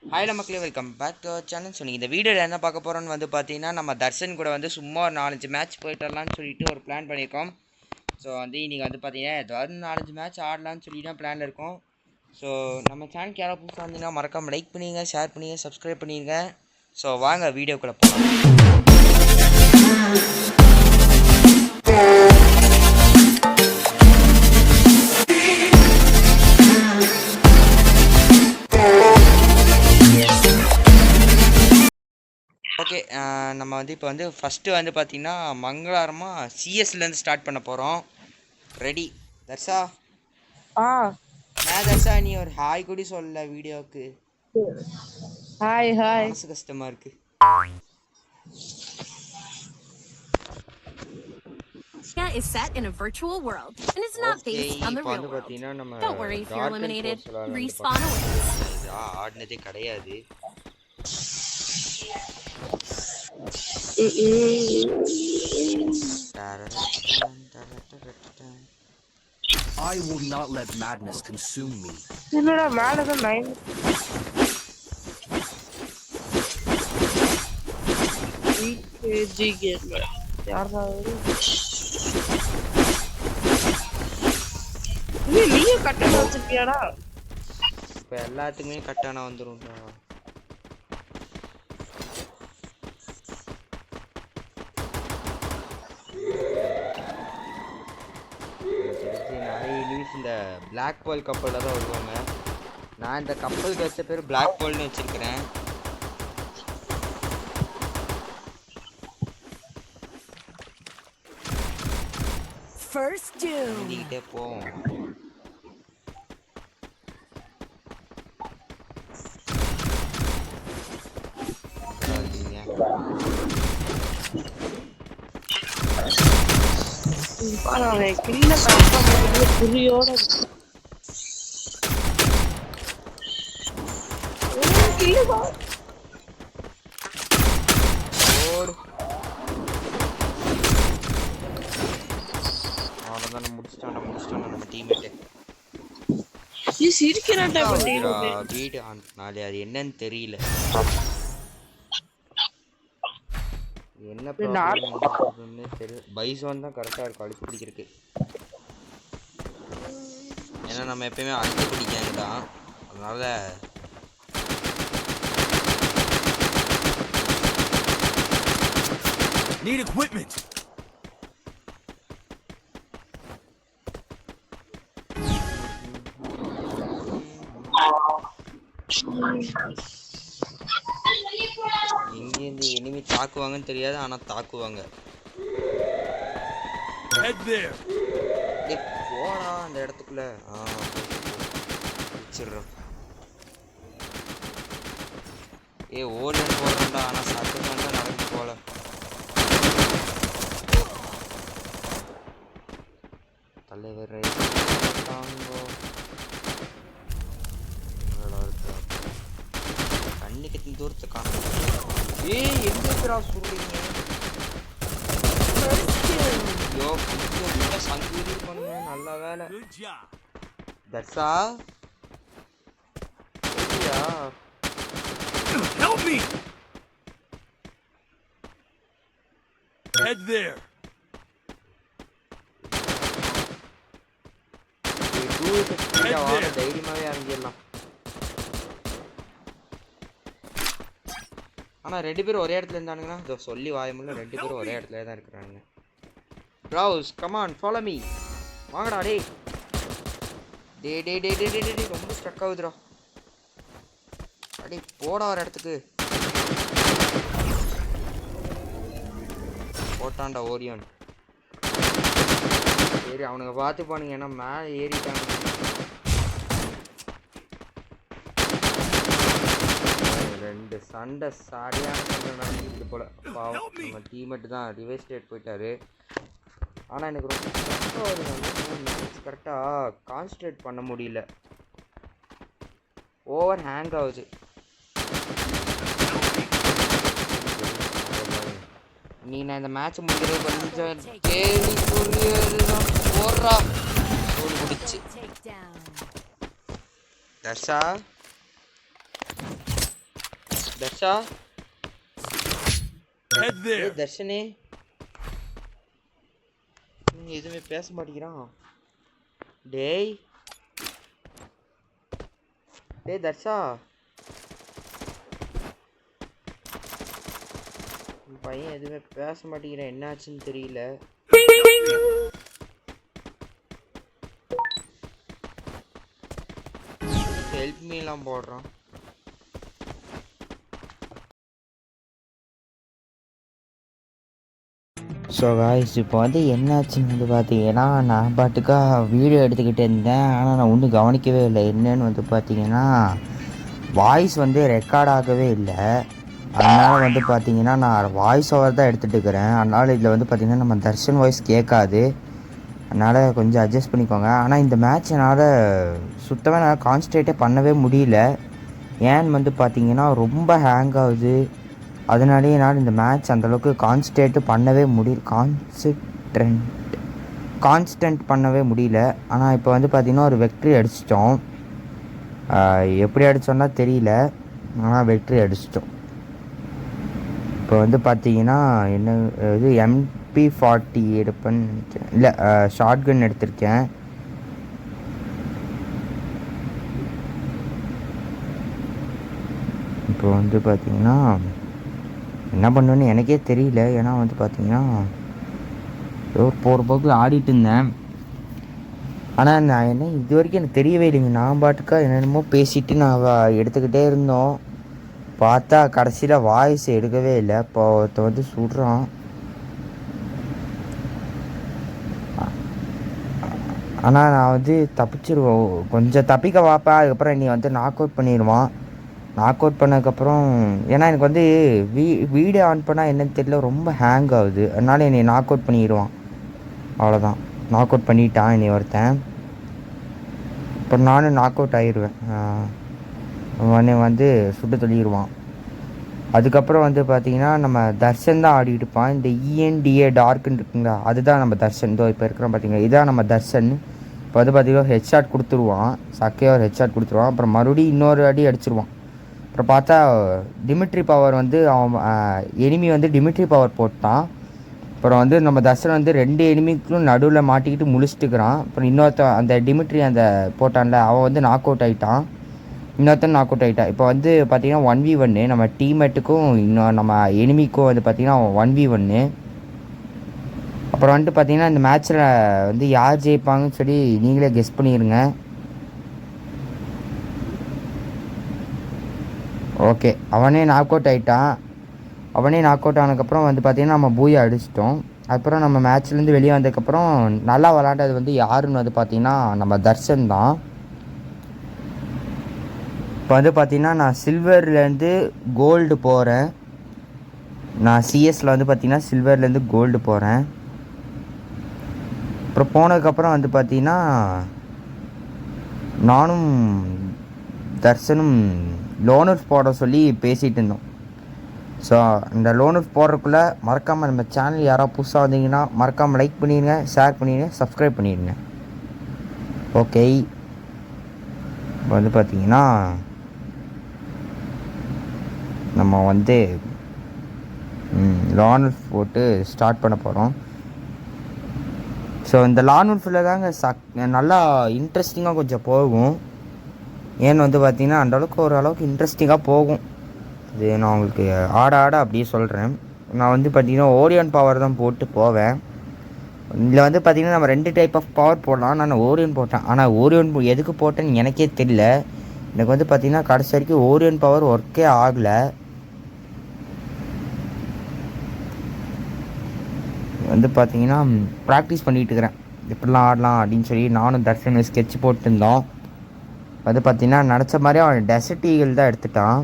Hi மக்களே, welcome back to our channel. So நீங்கள் இந்த வீடியோவில் என்ன பார்க்க போகிறோன்னு வந்து பார்த்தீங்கன்னா, நம்ம தர்ஷன் கூட வந்து சும்மா ஒரு 4-5 மேட்ச் போயிட்டு வரலான்னு சொல்லிட்டு ஒரு பிளான் பண்ணியிருக்கோம். ஸோ வந்து இன்றைக்கி வந்து பார்த்தீங்கன்னா ஏதாவது 4-5 மேட்ச் ஆடலான்னு சொல்லி தான் பிளான் இருக்கும். ஸோ நம்ம சேனலுக்கு யாராவது புதுசாக இருந்தீங்கன்னா மறக்காமல் லைக் பண்ணிங்க, ஷேர் பண்ணிங்க, சப்ஸ்கிரைப் பண்ணிடுங்க. ஸோ வாங்க வீடியோக்குள்ளே போகலாம். ஓகே, நம்ம வந்து இப்போ வந்து ஃபஸ்ட்டு வந்து பார்த்திங்கன்னா மங்களாரமாக சிஎஸ்லேருந்து ஸ்டார்ட் பண்ண போகிறோம். ரெடி தர்ஷா? தர்ஷா நீ ஒரு ஹாய் கூட சொல்லல வீடியோவுக்கு. Hi hi. மனசு கஷ்டமா இருக்கு. is set in a virtual world and is not based on the real world. Don't worry if you're eliminated. Respawn awaits. ஆடுனதே கிடையாது. I will not let madness consume me. என்னடா மேல தான் 9 கேஜி கேமர் யாரா நீயே கட்டண வச்சிருக்கியாடா? இப்போ எல்லாத்துக்குமே கட்டணம் வந்துரும்டா. இந்த பிளாக் பால் கப்பலில் தான் வருவாங்க. நான் இந்த கப்பலுக்கு வச்ச பேர் பிளாக் பால்னு வச்சிருக்கிறேன். எழுதிக்கிட்டே போவோம். புரியோட முடிச்சிட்டான் நம்ம டீம்மேட். வீடு நாளே அது என்னன்னு தெரியல. என்ன ப்ராப்ளம்னு தெரியல. பைசோன் தான் கரெக்டாக இருக்கும் அடிச்சு பிடிக்கிறதுக்கு. ஏன்னா நம்ம எப்பயுமே அடிச்சு பிடிக்காங்க தான். அதனால need equipment. எங்கேருந்து எனிமி தாக்குவாங்கன்னு தெரியாது, ஆனால் தாக்குவாங்க. போடா அந்த இடத்துக்குள்ள. வச்சிடுறோம். ஓடின்னு போகிறோம்டா, ஆனால் சத்து தான் நடந்து போகல. தலைவர் கண்ணுக்கு தூரத்தை காணும். எங்கடா சொல்றீங்க? ஐயோ கொஞ்சம் சங்கீதி பண்ணுங்க. நல்ல வேலை Darsha. Help me. Head there. தைரியமாவே இறங்கிடலாம். ஆனால் 2 பேரும் ஒரே இடத்துல இருந்தானுங்கன்னா இதோ சொல்லி வாயமுள்ள 2 பேரும் ஒரே இடத்துல தான் இருக்கிறானுங்க. Bros come on follow me. வாங்கடா டே டே டே டே டே டே டே ரொம்ப ஸ்ட்ரக் ஆகுதுடா. அடே போடா ஒரு இடத்துக்கு. போட்டான்டா ஓரியான். சரி அவனுங்க பார்த்துப்பானுங்க, ஏன்னா மேலே ஏறிட்டாங்க. ரெண்டு சண்டை சரியான சண்டை நடந்துட்டு போல. பாவம் நம்ம டீம்மேட் தான் ரிவைஸ் ஸ்டேட் போயிட்டாரு. ஆனால் எனக்கு ரொம்ப கஷ்டம் வருது. கரெக்டாக கான்சன்ட்ரேட் பண்ண முடியல. ஓவர் ஹேங் ஆகுது. நீ நான் இந்த மேட்ச் முடிக்கிறது கொஞ்சம் கேள்வி புரியுதுதான். போடுறா சோல் முடிச்சு. தர்ஷா தர்ஷா தர்ஷனே எதுவுமே பேச மாட்டேங்கிறான். டேய் டேய் தர்ஷா, பையன் எதுவுமே பேச மாட்டேங்கிறான், என்ன ஆச்சுன்னு தெரியல. ஹெல்ப் மீலாம் போடுறான். ஸோ காய்ஸ் இப்போ வந்து என்னாச்சுன்னு வந்து பார்த்தீங்கன்னா, நான் பாட்டுக்கா வீடியோ எடுத்துக்கிட்டு இருந்தேன். ஆனால் நான் ஒன்றும் கவனிக்கவே இல்லை. என்னன்னு வந்து பார்த்தீங்கன்னா, வாய்ஸ் வந்து ரெக்கார்ட் ஆகவே இல்லை. அதனால் வந்து பார்த்தீங்கன்னா நான் வாய்ஸ் ஓவர் தான் எடுத்துகிட்டு இருக்கிறேன். அதனால் இதில் வந்து பார்த்திங்கன்னா நம்ம தர்ஷன் வாய்ஸ் கேட்காது. அதனால் கொஞ்சம் அட்ஜஸ்ட் பண்ணிக்கோங்க. ஆனால் இந்த மேட்ச் என்னால் சுத்தமாக நான் கான்சன்ட்ரேட்டே பண்ணவே முடியல. ஏன்னு வந்து பார்த்திங்கன்னா ரொம்ப ஹேங் ஆகுது. அதனாலே என்னால் இந்த மேட்ச் அந்தளவுக்கு கான்சன்ட்ரேட்டு பண்ணவே கான்ஸ்டன்ட் பண்ணவே முடியல. ஆனால் இப்போ வந்து பார்த்திங்கன்னா ஒரு வெக்ட்ரி அடிச்சிட்டோம். எப்படி அடித்தோன்னா தெரியல, ஆனால் வெக்ட்ரி அடிச்சிட்டோம். இப்போ வந்து பார்த்திங்கன்னா என்ன இது MP40 எடுப்பேன்னு நினைக்கிறேன். இல்லை, ஷார்ட் கன் எடுத்திருக்கேன். இப்போ வந்து பார்த்திங்கன்னா என்ன பண்ணுவேன்னு எனக்கே தெரியல. ஏன்னா வந்து பார்த்திங்கன்னா ஏதோ போகிற போக்கில் ஆடிட்டு இருந்தேன். ஆனால் நான் என்ன இது வரைக்கும் எனக்கு தெரியவே இல்லைங்க. நான் பாட்டுக்கா என்னென்னமோ பேசிட்டு நான் எடுத்துக்கிட்டே இருந்தோம். பார்த்தா கடைசியில் வாய்ஸ் எடுக்கவே இல்லை. இப்போ ஒருத்த வந்து சுடுறான். ஆனால் நான் வந்து தப்பிச்சிருவோம், கொஞ்சம் தப்பிக்க பார்ப்பேன். அதுக்கப்புறம் நீ வந்து நாக் அவுட் பண்ணிடுவான். நாக் அவுட் பண்ணதுக்கப்புறம் ஏன்னா எனக்கு வந்து வீடியோ ஆன் பண்ணால் என்னன்னு தெரியல, ரொம்ப ஹேங் ஆகுது. அதனால என்னை நாக் அவுட் பண்ணிடுவான். அவ்வளோதான், நாக் அவுட் பண்ணிட்டான் என்னை ஒருத்தன். அப்புறம் நானும் நாக் அவுட் ஆகிடுவேன். அவனை வந்து சுட்டு தள்ளிடுவான். அதுக்கப்புறம் வந்து பார்த்திங்கன்னா நம்ம தர்ஷன் தான் ஆடிட்டு இருப்பான். இந்த ENDA டார்க்குன்னு இருக்குங்களா, அதுதான் நம்ம தர்ஷன். இதோ இப்போ இருக்கிறோம் பார்த்திங்களா, இதுதான் நம்ம தர்ஷன். இப்போ வந்து பார்த்திங்கன்னா ஹெட்ஷாட் கொடுத்துருவான். சக்கையாக ஒரு ஹெட்ஷாட் கொடுத்துருவான். அப்புறம் மறுபடியும் இன்னொரு அடி அடிச்சிருவான். அப்புறம் பார்த்தா டிமிட்ரி பவர் வந்து அவன் எனிமி வந்து டிமிட்ரி பவர் போட்டான். அப்புறம் வந்து நம்ம தர்ஷன் வந்து 2 எனிமிக்கும் நடுவில் மாட்டிக்கிட்டு முழிச்சிட்டுக்கிறான். அப்புறம் இன்னொருத்தன் அந்த டிமிட்ரி அந்த போட்டான்ல, அவன் வந்து நாக் அவுட் ஆகிட்டான். இன்னொருத்தன் நாக் அவுட் ஆகிட்டான். இப்போ வந்து பார்த்திங்கன்னா 1v1 நம்ம டீம்மேட்டுக்கும் இன்னும் நம்ம எனிமிக்கும் வந்து பார்த்திங்கன்னா 1v1. அப்புறம் வந்துட்டு பார்த்திங்கன்னா இந்த மேட்ச்சில் வந்து யார் ஜெயிப்பாங்கன்னு சொல்லி நீங்களே கெஸ் பண்ணிடுங்க. ஓகே, அவனே நாக் அவுட் ஆகிட்டான். அவனே நாக் அவுட் ஆனதுக்கப்புறம் வந்து பார்த்திங்கன்னா நம்ம பூயை அடிச்சிட்டோம். அதுக்கப்புறம் நம்ம மேட்ச்லேருந்து வெளியே வந்ததுக்கப்புறம் நல்லா விளாண்டது வந்து யாருன்னு வந்து பார்த்திங்கன்னா நம்ம தர்ஷன் தான். இப்போ வந்து பார்த்திங்கன்னா நான் சில்வர்லேருந்து கோல்டு போகிறேன். நான் சிஎஸில் வந்து பார்த்திங்கன்னா சில்வர்லேருந்து கோல்டு போகிறேன். அப்புறம் போனதுக்கப்புறம் வந்து பார்த்திங்கன்னா நானும் தர்ஷனும் லோனர்ஸ் போட சொல்லி பேசிகிட்டு இருந்தோம். ஸோ இந்த லோனர்ஸ் போடுறதுக்குள்ளே மறக்காமல் நம்ம சேனல் யாராவது புதுசாக வந்தீங்கன்னா மறக்காமல் லைக் பண்ணிடுங்க, ஷேர் பண்ணிடுங்க, சப்ஸ்கிரைப் பண்ணிடுங்க. ஓகே, இப்போ வந்து பார்த்திங்கன்னா நம்ம வந்து லான்வல்ஃப் போட்டு ஸ்டார்ட் பண்ண போகிறோம். ஸோ இந்த லான்வல்ஃபில் தாங்க நல்லா இன்ட்ரெஸ்டிங்காக கொஞ்சம் போகும். ஏன்னு வந்து பார்த்திங்கன்னா அந்தளவுக்கு ஓரளவுக்கு இன்ட்ரெஸ்டிங்காக போகும். இது நான் உங்களுக்கு ஆட அப்படியே சொல்கிறேன். நான் வந்து பார்த்திங்கன்னா ஓரியன் பவர் தான் போட்டு போவேன். இதில் வந்து பார்த்திங்கன்னா நம்ம 2 டைப் ஆஃப் பவர் போடலாம். நான் ஓரியன் போட்டேன். ஆனால் ஓரியன் எதுக்கு போட்டேன்னு எனக்கே தெரியல. எனக்கு வந்து பார்த்திங்கன்னா கடைசி வரைக்கும் ஓரியன் பவர் ஒர்க்கே ஆகலை. வந்து பார்த்திங்கன்னா ப்ராக்டிஸ் பண்ணிகிட்டு இருக்கிறேன், எப்படிலாம் ஆடலாம் அப்படின்னு சொல்லி. நானும் தர்ஷன் ஸ்கெட்ச் போட்டுருந்தோம். வந்து பார்த்திங்கன்னா நினச்ச மாதிரி அவன் டெசர்ட் ஈகிள் தான் எடுத்துட்டான்.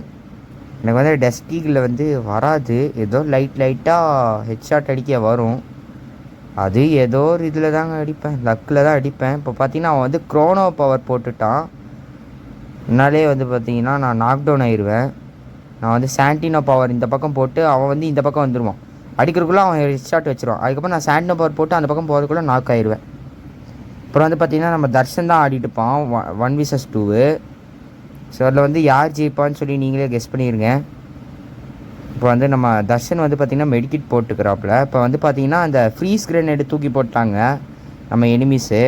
எனக்கு வந்து டெசர்ட் ஈகிளில் வந்து வராது, ஏதோ லைட்டாக ஹெட்ஷாட் அடிக்க வரும். அது ஏதோ ஒரு இதில் தாங்க அடிப்பேன், லக்கில் தான் அடிப்பேன். இப்போ பார்த்திங்கன்னா அவன் வந்து க்ரோனோ பவர் போட்டுட்டான். முன்னாலே வந்து பார்த்திங்கன்னா நான் நாக் டவுன் ஆயிடுவேன். நான் வந்து சாண்டினோ பவர் இந்த பக்கம் போட்டு அவன் வந்து இந்த பக்கம் வந்துடுவான். அடிக்கிறதுக்குள்ளே அவன் ஹெட்ஷாட் வச்சுருவான். அதுக்கப்புறம் நான் சாண்டினோ பவர் போட்டு அந்த பக்கம் போகிறதுக்குள்ளே நாக் ஆயிடுவேன். அப்புறம் வந்து பார்த்திங்கன்னா நம்ம தர்ஷன் தான் ஆடிட்டுப்பான் 1 vs 2. ஸோ அதில் வந்து யார் ஜெயிப்பான்னு சொல்லி நீங்களே கெஸ் பண்ணிடுங்க. இப்போ வந்து நம்ம தர்ஷன் வந்து பார்த்திங்கன்னா மெடிக்கிட் போட்டுக்கிறாப்புல. இப்போ வந்து பார்த்திங்கன்னா அந்த ஃப்ரீஸ் கிரேனேடு தூக்கி போட்டாங்க நம்ம எனிமீஸு.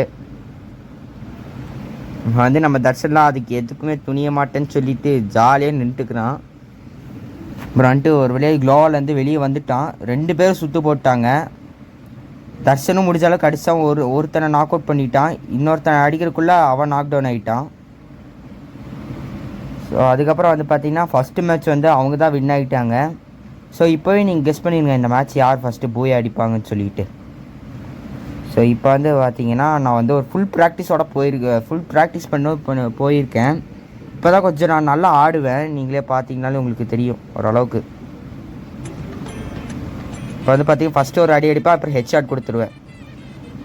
வந்து நம்ம தர்ஷன்லாம் அதுக்கு எதுக்குமே துணிய மாட்டேன்னு சொல்லிட்டு ஜாலியாக நின்றுட்டுக்கிறான். அப்புறம் வந்துட்டு ஒரு வழியாக க்ளோவாலேருந்து வெளியே வந்துட்டான். 2 பேரும் சுற்று போட்டாங்க. தர்ஷனும் முடிஞ்ச அளவுக்கு அடித்தான். ஒருத்தனை நாக் அவுட் பண்ணிட்டான். இன்னொருத்தனை அடிக்கிறதுக்குள்ளே அவன் நாக் டவுன் ஆகிட்டான். ஸோ அதுக்கப்புறம் வந்து பார்த்திங்கன்னா ஃபஸ்ட்டு மேட்ச் வந்து அவங்க தான் வின் ஆகிட்டாங்க. ஸோ இப்போவே நீங்கள் கெஸ் பண்ணிடுங்க இந்த மேட்ச் யார் ஃபஸ்ட்டு போய் அடிப்பாங்கன்னு சொல்லிட்டு. ஸோ இப்போ வந்து பார்த்திங்கன்னா நான் வந்து ஒரு ஃபுல் ப்ராக்டிஸோட ஃபுல் ப்ராக்டிஸ் போயிருக்கேன். இப்போ தான் கொஞ்சம் நான் நல்லா ஆடுவேன். நீங்களே பார்த்தீங்கனாலே உங்களுக்கு தெரியும் ஓரளவுக்கு. இப்போ வந்து பார்த்திங்கன்னா ஃபஸ்ட்டு ஒரு அடி அடிப்பேன், அப்புறம் ஹெட் ஷாட் கொடுத்துருவேன்.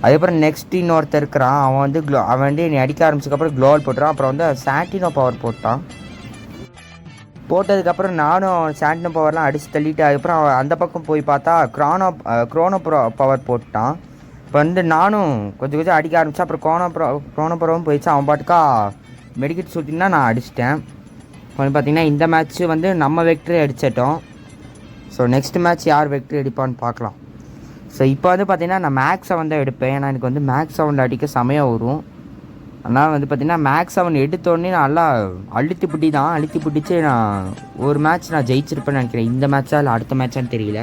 அதுக்கப்புறம் நெக்ஸ்ட் இன்னொருத்தர் இருக்கிறான். அவன் வந்து என்னை அடிக்க ஆரம்பிச்சதுக்கப்புறம் க்ளோவல் போட்டுறான். அப்புறம் வந்து சாண்டினோ பவர் போட்டதுக்கப்புறம் நானும் சாண்டினோ பவர்லாம் அடித்து தள்ளிட்டு அதுக்கப்புறம் அவன் அந்த பக்கம் போய் பார்த்தா க்ரோனோ பவர் போட்டான். இப்போ வந்து நானும் கொஞ்சம் அடிக்க ஆரம்பித்தேன். அப்புறம் க்ரோனோ பவரும் போயிடுச்சு. அவன் பாட்டுக்கா மெடிக்கெட் சுற்றினா நான் அடிச்சிட்டேன். இப்போ வந்து பார்த்திங்கன்னா இந்த மேட்ச்சு வந்து நம்ம வெக்ட்ரி அடிச்சிட்டோம். ஸோ நெக்ஸ்ட் மேட்ச் யார் வெக்ட்ரி அடிப்பான்னு பார்க்கலாம். ஸோ இப்போ வந்து பார்த்திங்கன்னா நான் மேக்ஸ் 7 தான் எடுப்பேன். ஏன்னா எனக்கு வந்து மேக்ஸ் 7 அடிக்க செமையாக வரும். அதனால் வந்து பார்த்திங்கன்னா மேக்ஸ் 7 எடுத்தோடனே நான் நல்லா அழுத்தி பிடிச்சி நான் ஒரு மேட்ச் நான் ஜெயிச்சிருப்பேன்னு நினைக்கிறேன். இந்த மேட்ச்சா இல்லை அடுத்த மேட்சான்னு தெரியல,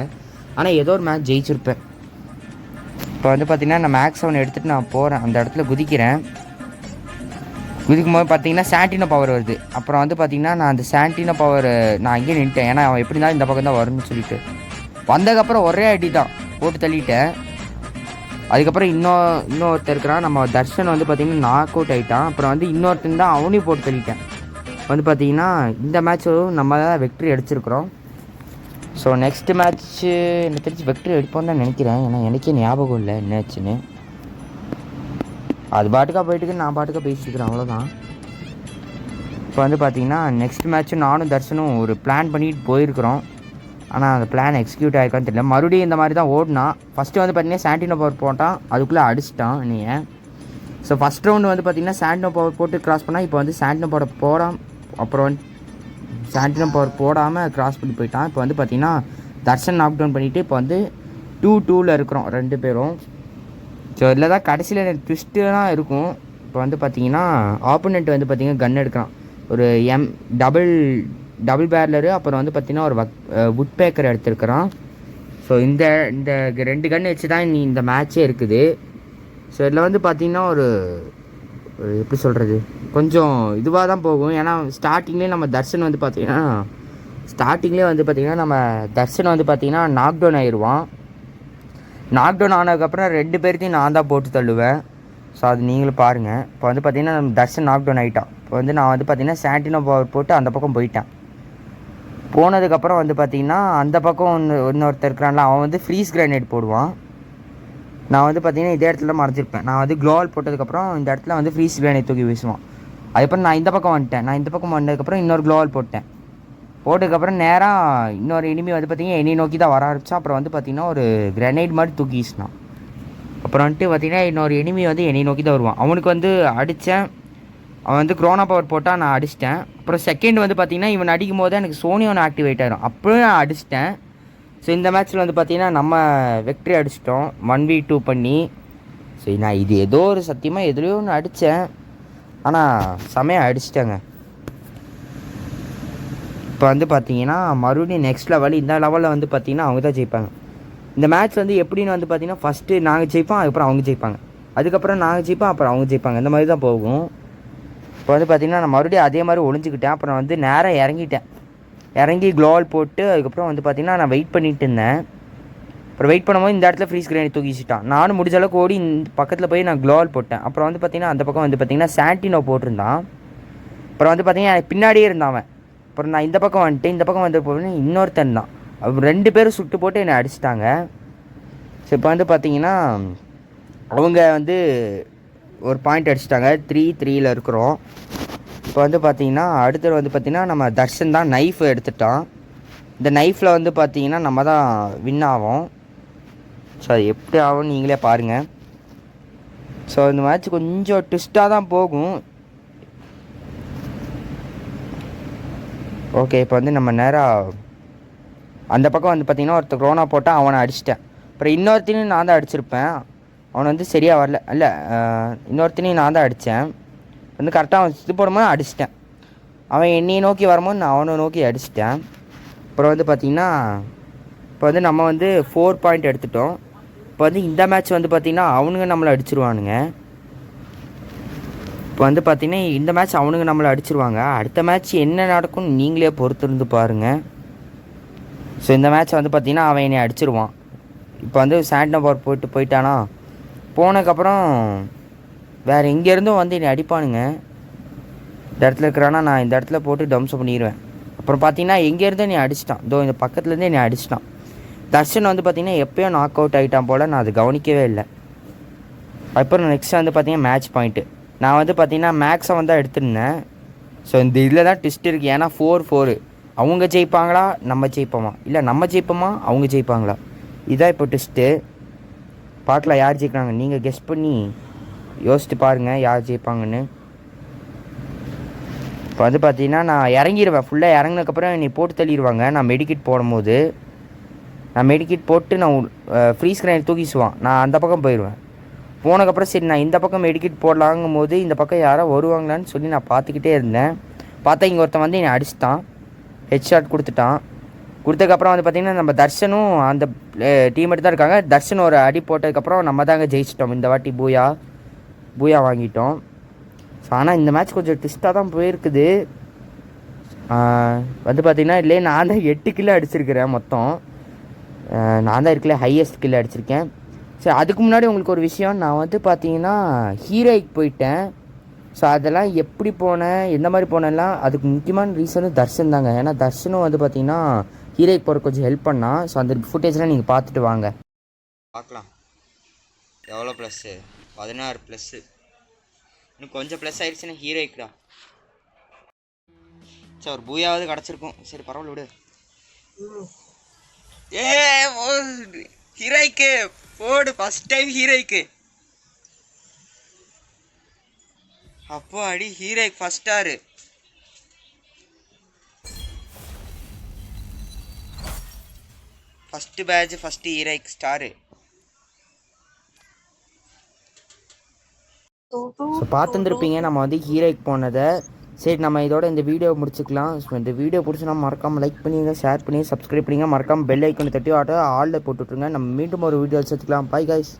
ஆனால் ஏதோ ஒரு மேட்ச் ஜெயிச்சிருப்பேன். இப்போ வந்து பார்த்திங்கன்னா நான் மேக்ஸ் 7 எடுத்துகிட்டு நான் போகிறேன். அந்த இடத்துல குதிக்கும் போது பார்த்திங்கன்னா சாண்டினோ பவர் வருது. அப்புறம் வந்து பார்த்திங்கன்னா நான் அந்த சாண்டினோ பவர் நான் அங்கேயே நின்ட்டேன். ஏன்னா அவன் எப்படி இருந்தாலும் இந்த பக்கம் தான் வரும்னு சொல்லிட்டு வந்ததுக்கப்புறம் ஒரே அடி தான் போட்டு தள்ளிட்டேன். அதுக்கப்புறம் இன்னொருத்தர் இருக்கிறான். நம்ம தர்ஷன் வந்து பார்த்திங்கன்னா நாக் அவுட் ஆகிட்டான். அப்புறம் வந்து இன்னொருத்தன் தான் அவனையும் போட்டு தள்ளிட்டேன். வந்து பார்த்திங்கன்னா இந்த மேட்ச்சும் நம்ம தான் வெக்ட்ரி அடிச்சிருக்கிறோம். ஸோ நெக்ஸ்ட்டு மேட்ச்சு எனக்கு தெரிஞ்சு வெக்ட்ரி அடிப்போம்னு தான் நினைக்கிறேன். ஏன்னா எனக்கே ஞாபகம் இல்லை என்னாச்சுன்னு. அது பாட்டுக்காக போயிட்டுக்கு நான் பாட்டுக்காக பேசிக்கிறேன், அவ்வளோதான். இப்போ வந்து பார்த்திங்கன்னா நெக்ஸ்ட் மேட்ச்சு நானும் தர்ஷனும் ஒரு பிளான் பண்ணிட்டு போயிருக்கிறோம். ஆனால் அந்த பிளான் எக்ஸிக்யூட் ஆகிருக்கான்னு தெரியல. மறுபடியும் இந்த மாதிரி தான் ஓடினா. ஃபஸ்ட்டு வந்து பார்த்திங்கன்னா சாண்டினோ பவர் போட்டான், அதுக்குள்ளே அடிச்சிட்டான் நீங்கள். ஸோ ஃபஸ்ட் ரவுண்டு வந்து பார்த்திங்கன்னா சாண்டினோ பவர் போட்டு கிராஸ் பண்ணால். இப்போ வந்து சாண்டினோ பவர் அப்புறம் வந்து சாண்டினோ பவர் போடாமல் கிராஸ் பண்ணி போயிட்டான். இப்போ வந்து பார்த்திங்கன்னா தர்ஷன் நாக் டவுன் பண்ணிவிட்டு இப்போ வந்து 2-2 இருக்கிறோம் 2 பேரும். ஸோ இதில் தான் கடைசியில் எனக்கு ட்விஸ்ட்டுலாம் இருக்கும். இப்போ வந்து பார்த்திங்கன்னா ஆப்போனண்ட் வந்து பார்த்திங்கன்னா கன் எடுக்கிறான். ஒரு டபுள் பேரலரு, அப்புறம் வந்து பார்த்திங்கன்னா ஒரு வுட் பேக்கர் எடுத்துருக்கிறான். ஸோ இந்த 2 கன் வச்சு தான் இந்த மேட்ச்சே இருக்குது. ஸோ இதில் வந்து பார்த்திங்கன்னா ஒரு எப்படி சொல்கிறது, கொஞ்சம் இதுவாக தான் போகும். ஏன்னா ஸ்டார்டிங்லேயே நம்ம தர்ஷன் வந்து பார்த்திங்கன்னா நம்ம தர்ஷன் வந்து பார்த்திங்கன்னா நாக் டவுன் ஆயிடுவான். நாக் டவுன் ஆனதுக்கப்புறம் 2 பேர்த்தையும் நான் தான் போட்டு தள்ளுவேன். ஸோ அது நீங்களும் பாருங்கள். இப்போ வந்து பார்த்திங்கன்னா நம்ம தர்ஷன் நாக் டவுன் ஆகிட்டான். இப்போ வந்து நான் வந்து பார்த்திங்கன்னா சாண்டினோ பவர் போட்டு அந்த பக்கம் போனதுக்கப்புறம் வந்து பார்த்திங்கன்னா அந்த பக்கம் இன்னொருத்தர் இருக்கிறான்ல, அவன் வந்து ஃப்ரீஸ் கிரானைட் போடுவான். நான் வந்து பார்த்திங்கன்னா இதே இடத்துல மறைஞ்சிருப்பேன். நான் வந்து க்ளோவால் போட்டதுக்கப்புறம் இந்த இடத்துல வந்து ஃப்ரீஸ் கிரானைட் தூக்கி வீசுவான். அதுக்கப்புறம் நான் இந்த பக்கம் வந்ததுக்கப்புறம் இன்னொரு க்ளோவால் போட்டதுக்கப்புறம் நேராக இன்னொரு எனிமி வந்து பார்த்திங்கன்னா என்னை நோக்கி தான் வர ஆரம்பித்தான். அப்புறம் வந்து பார்த்திங்கன்னா ஒரு கிரனைட் மாதிரி தூக்கி வீசினான். அப்புறம் வந்துட்டு பார்த்திங்கன்னா இன்னொரு எனிமி வந்து என்னை நோக்கி தான் வருவான். அவனுக்கு வந்து அடித்தேன். அவன் வந்து க்ரோனோ பவர் போட்டால் நான் அடிச்சிட்டேன். அப்புறம் செகண்ட் வந்து பார்த்திங்கன்னா இவன் அடிக்கும் போது எனக்கு சோனியோன்னு ஆக்டிவேட் ஆகிடும். அப்போயும் நான் அடிச்சிட்டேன். ஸோ இந்த மேட்ச்சில் வந்து பார்த்திங்கன்னா நம்ம வெக்ட்ரி அடிச்சிட்டோம் 1v2 பண்ணி. ஸோ நான் இது ஏதோ ஒரு சத்தியமாக எதுலேயோ ஒன்று அடித்தேன், ஆனால் செமையாக அடிச்சிட்டேங்க. இப்போ வந்து பார்த்திங்கன்னா மறுபடியும் நெக்ஸ்ட் லெவல், இந்த லெவலில் வந்து பார்த்திங்கன்னா அவங்க தான் ஜெயிப்பாங்க. இந்த மேட்ச் வந்து எப்படின்னு வந்து பார்த்திங்கன்னா ஃபஸ்ட்டு நாங்கள் ஜெயிப்போம், அதுக்கப்புறம் அவங்க ஜெயிப்பாங்க, அதுக்கப்புறம் நாங்கள் ஜெயிப்போம், அப்புறம் அவங்க ஜெயிப்பாங்க. இந்த மாதிரி தான் போகும். இப்போ வந்து பார்த்திங்கன்னா நான் மறுபடியும் அதே மாதிரி ஒளிஞ்சிக்கிட்டேன். அப்புறம் வந்து நேராக இறங்கி க்ளோவால் போட்டு அதுக்கப்புறம் வந்து பார்த்திங்கன்னா நான் வெயிட் பண்ணிகிட்டு இருந்தேன். அப்புறம் வெயிட் பண்ணும்போது இந்த இடத்துல ஃப்ரீஸ் கிரானைட் தூக்கி வச்சுட்டான். நானும் முடிஞ்ச அளவுக்கு ஓடி இந்த பக்கத்தில் போய் நான் க்ளோவால் போட்டேன். அப்புறம் வந்து பார்த்திங்கன்னா அந்த பக்கம் வந்து பார்த்திங்கன்னா சாண்டினோ போட்டிருந்தான். அப்புறம் வந்து பார்த்திங்கன்னா எனக்கு பின்னாடியே இருந்தான் அவன். அப்புறம் நான் இந்த பக்கம் வந்துட்டு இந்த பக்கம் வந்து போய் இன்னொருத்தன் தான். அவர் 2 பேரும் சுட்டு போட்டு என்னை அடிச்சிட்டாங்க. ஸோ இப்போ வந்து பார்த்திங்கன்னா அவங்க வந்து ஒரு பாயிண்ட் அடிச்சிட்டாங்க. 3-3 இருக்கிறோம். இப்போ வந்து பார்த்திங்கன்னா அடுத்தது வந்து பார்த்திங்கன்னா நம்ம தர்ஷன் தான் நைஃப் எடுத்துட்டான். இந்த நைஃப்பில் வந்து பார்த்திங்கன்னா நம்ம தான் வின் ஆகும். ஸோ அது எப்படி ஆகும்னு நீங்களே பாருங்கள். ஸோ இந்த மேட்ச் கொஞ்சம் ட்விஸ்ட்டாக தான் போகும். ஓகே, இப்போ வந்து நம்ம நேராக அந்த பக்கம் வந்து பார்த்திங்கன்னா ஒருத்தர் க்ரோனா போட்டால் அவனை அடிச்சிட்டேன். அப்புறம் இன்னொருத்தையும் நான் தான் அடிச்சிருப்பேன். அவனை வந்து சரியாக வரல. இல்லை இன்னொருத்தையும் நான் தான் அடித்தேன். வந்து கரெக்டாக அவன் இது போடும்போது அடிச்சிட்டேன். அவன் என்னையை நோக்கி வரும்போது நான் அவனை நோக்கி அடிச்சிட்டேன். அப்புறம் வந்து பார்த்திங்கன்னா இப்போ வந்து நம்ம வந்து 4 பாயிண்ட் எடுத்துட்டோம். இப்போ வந்து இந்த மேட்ச் வந்து பார்த்திங்கன்னா அவனுங்க நம்மளை அடிச்சிருவானுங்க. இப்போ வந்து பார்த்திங்கன்னா இந்த மேட்ச் அவனுங்க நம்மளை அடிச்சிருவாங்க. அடுத்த மேட்ச் என்ன நடக்கும்னு நீங்களே பொறுத்திருந்து பாருங்கள். ஸோ இந்த மேட்ச் வந்து பார்த்திங்கன்னா அவன் என்னை அடிச்சிருவான். இப்போ வந்து சாண்ட் நம்பர் போயிட்டானா, போனதுக்கப்புறம் வேறு எங்கேருந்தும் வந்து என்னை அடிப்பானுங்க. இந்த இடத்துல இருக்கிறானா நான் இந்த இடத்துல போட்டு டம்ஸ் பண்ணிடுவேன். அப்புறம் பார்த்தீங்கன்னா எங்கேருந்து நீ அடிச்சிட்டான், இதோ இந்த பக்கத்துலேருந்தே நீ அடிச்சிட்டான். தர்ஷன் வந்து பார்த்திங்கன்னா எப்போயோ நாக் அவுட் ஆகிட்டான் போல், நான் அது கவனிக்கவே இல்லை. அப்புறம் நெக்ஸ்ட் வந்து பார்த்திங்கன்னா மேட்ச் பாயிண்ட்டு. நான் வந்து பார்த்திங்கன்னா மேக்ஸை வந்து எடுத்திருந்தேன். ஸோ இந்த இதில் தான் ட்விஸ்ட் இருக்குது. ஏன்னா 4-4 அவங்க ஜெயிப்பாங்களா நம்ம ஜெயிப்போமா, இல்லை நம்ம ஜெயிப்போமா அவங்க ஜெயிப்பாங்களா, இதான் இப்போ ட்விஸ்ட்டு. பார்க்கலாம் யார் ஜெயிக்கிறாங்க. நீங்கள் கெஸ் பண்ணி யோசிச்சு பாருங்கள் யார் ஜெயிப்பாங்கன்னு. இப்போ வந்து பார்த்தீங்கன்னா நான் இறங்கிடுவேன். ஃபுல்லாக இறங்கினதுக்கப்புறம் என்னை போட்டு தள்ளிடுவாங்க. நான் மெடிக்கிட் போடும்போது நான் மெடிக்கிட் போட்டு நான் ஃப்ரீ ஸ்க்ரீன் தூக்கிச்சுவான். நான் அந்த பக்கம் போயிடுவேன். போனதுக்கப்புறம் சரி நான் இந்த பக்கம் மெடிக்கிட் போடலாங்கும் போது இந்த பக்கம் யாரோ வருவாங்களான்னு சொல்லி நான் பார்த்துக்கிட்டே இருந்தேன். பார்த்தா இங்கே ஒருத்தன் வந்து என்னை அடிச்சிட்டான், ஹெட்ஷாட் கொடுத்துட்டான். கொடுத்ததுக்கப்புறம் வந்து பார்த்திங்கன்னா நம்ம தர்ஷனும் அந்த டீம்மேட் தான் இருக்காங்க. தர்ஷன் ஒரு அடி போட்டதுக்கப்புறம் நம்ம தாங்க ஜெயிச்சிட்டோம். இந்த வாட்டி பூயா வாங்கிட்டோம். ஸோ ஆனால் இந்த மேட்ச் கொஞ்சம் ட்விஸ்ட்டாக தான் போயிருக்குது. வந்து பார்த்திங்கன்னா இல்லையே நான் தான் 8 கிலோ அடிச்சிருக்கிறேன் மொத்தம். நான் தான் இருக்கல ஹையஸ்ட் கிலோ அடிச்சிருக்கேன். சரி அதுக்கு முன்னாடி உங்களுக்கு ஒரு விஷயம், நான் வந்து பார்த்திங்கன்னா ஹீரோய்க்கு போயிட்டேன். ஸோ அதெல்லாம் எப்படி போனேன் எந்த மாதிரி போனேன்லாம் அதுக்கு முக்கியமான ரீசனும் தர்ஷன் தாங்க. ஏன்னா தர்ஷனும் வந்து பார்த்திங்கன்னா ஹீரோய்க்கு போகிற கொஞ்சம் ஹெல்ப் பண்ணால். ஸோ அந்த ஃபுட்டேஜ்லாம் நீங்கள் பார்த்துட்டு வாங்க பார்க்கலாம். எவ்வளோ ப்ளஸ்ஸு? 16 ப்ளஸ்ஸு. இன்னும் கொஞ்சம் ப்ளஸ் ஆயிடுச்சுன்னா ஹீரோய்க்கு தான். சரி ஒரு பூயாவது கிடச்சிருக்கும். சரி பரவாயில்ல விடு. ஹீரோய்க்கு போடு, ஃபஸ்ட் டைம் ஹீரோய்க்கு. அப்போ அடி ஹீரோய்க்கு first star. First batch first ஹீரோய்க்கு ஸ்டாரு. ஸோ பார்த்துருப்பீங்க நம்ம வந்து ஹீரோய்க்கு போனதை. சரி நம்ம இதோட இந்த வீடியோ முடிச்சுக்கலாம். ஸோ இந்த வீடியோ பிடிச்சினா மறக்காமல் லைக் பண்ணிங்க, ஷேர் பண்ணி, சப்ஸ்கிரைப் பண்ணிங்க, மறக்காமல் பெல் ஐக்கனை தட்டி ஆலில் போட்டுவிட்ருங்க. நம்ம மீண்டும் ஒரு வீடியோ வச்சுக்கலாம். Bye guys.